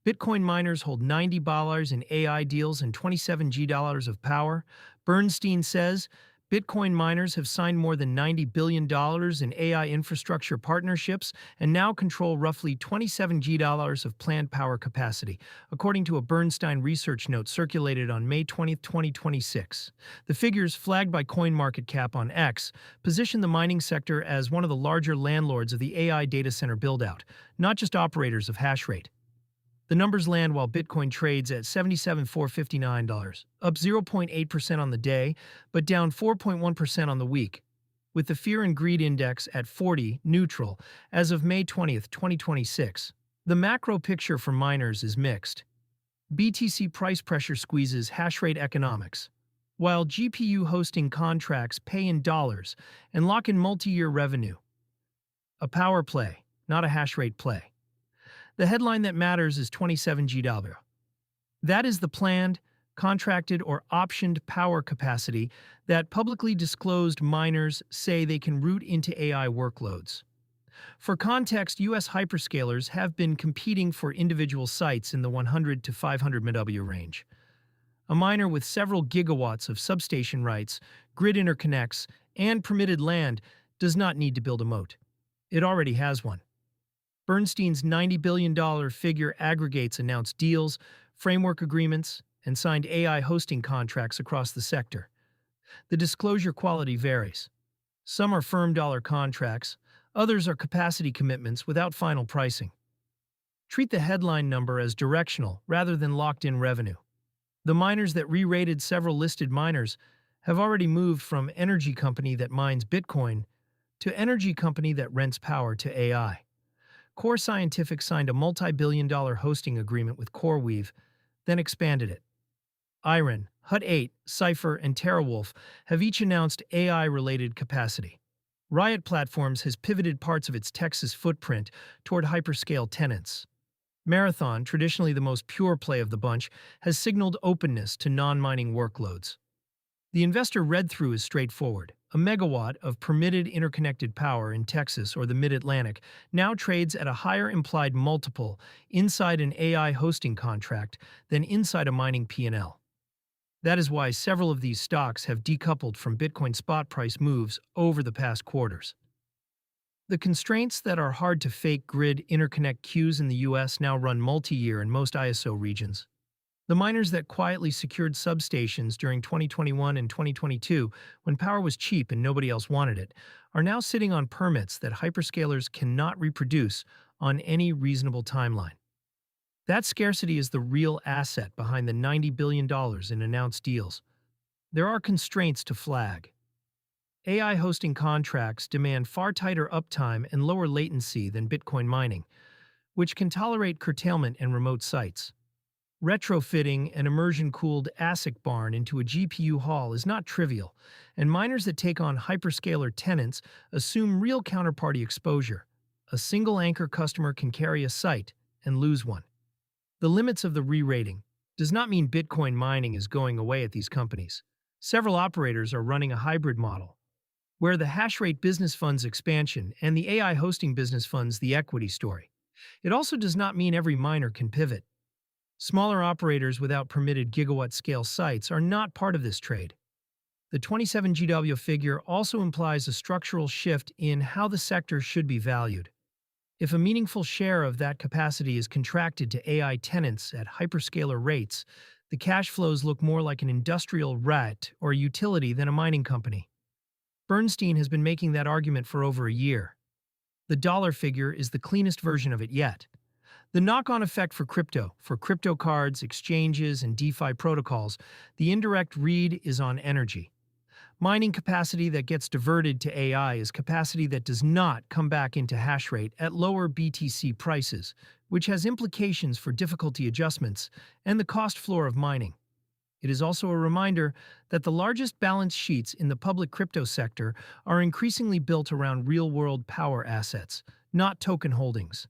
Bitcoin miners hold $90 in AI deals and $27 of power. Bernstein says Bitcoin miners have signed more than $90 billion in AI infrastructure partnerships and now control roughly $27 of planned power capacity, according to a Bernstein research note circulated on May 20, 2026. The figures, flagged by CoinMarketCap on X, position the mining sector as one of the larger landlords of the AI data center buildout, not just operators of hash rate. The numbers land while Bitcoin trades at $77,459, up 0.8% on the day, but down 4.1% on the week, with the Fear and Greed Index at 40, neutral, as of May 20, 2026. The macro picture for miners is mixed. BTC price pressure squeezes hash rate economics, while GPU hosting contracts pay in dollars and lock in multi-year revenue. A power play, not a hash rate play. The headline that matters is 27GW. That is the planned, contracted, or optioned power capacity that publicly disclosed miners say they can route into AI workloads. For context, US hyperscalers have been competing for individual sites in the 100 to 500 MW range. A miner with several gigawatts of substation rights, grid interconnects, and permitted land does not need to build a moat. It already has one. Bernstein's $90 billion figure aggregates announced deals, framework agreements, and signed AI hosting contracts across the sector. The disclosure quality varies. Some are firm dollar contracts, others are capacity commitments without final pricing. Treat the headline number as directional rather than locked-in revenue. The miners that re-rated several listed miners have already moved from energy company that mines Bitcoin to energy company that rents power to AI. Core Scientific signed a multi-billion-dollar hosting agreement with CoreWeave, then expanded it. Iron, Hut 8, Cypher, and TeraWulf have each announced AI-related capacity. Riot Platforms has pivoted parts of its Texas footprint toward hyperscale tenants. Marathon, traditionally the most pure play of the bunch, has signaled openness to non-mining workloads. The investor read-through is straightforward. A megawatt of permitted interconnected power in Texas or the Mid-Atlantic now trades at a higher implied multiple inside an AI hosting contract than inside a mining P&L. That is why several of these stocks have decoupled from Bitcoin spot price moves over the past quarters. The constraints that are hard to fake grid interconnect queues in the US now run multi-year in most ISO regions. The miners that quietly secured substations during 2021 and 2022, when power was cheap and nobody else wanted it, are now sitting on permits that hyperscalers cannot reproduce on any reasonable timeline. That scarcity is the real asset behind the $90 billion in announced deals. There are constraints to flag. AI hosting contracts demand far tighter uptime and lower latency than Bitcoin mining, which can tolerate curtailment and remote sites. Retrofitting an immersion-cooled ASIC barn into a GPU hall is not trivial, and miners that take on hyperscaler tenants assume real counterparty exposure. A single anchor customer can carry a site and lose one. The limits of the re-rating does not mean Bitcoin mining is going away at these companies. Several operators are running a hybrid model, where the hash rate business funds expansion and the AI hosting business funds the equity story. It also does not mean every miner can pivot. Smaller operators without permitted gigawatt-scale sites are not part of this trade. The 27GW figure also implies a structural shift in how the sector should be valued. If a meaningful share of that capacity is contracted to AI tenants at hyperscaler rates, the cash flows look more like an industrial REIT or utility than a mining company. Bernstein has been making that argument for over a year. The dollar figure is the cleanest version of it yet. The knock-on effect for crypto cards, exchanges, and DeFi protocols, the indirect read is on energy. Mining capacity that gets diverted to AI is capacity that does not come back into hash rate at lower BTC prices, which has implications for difficulty adjustments and the cost floor of mining. It is also a reminder that the largest balance sheets in the public crypto sector are increasingly built around real-world power assets, not token holdings.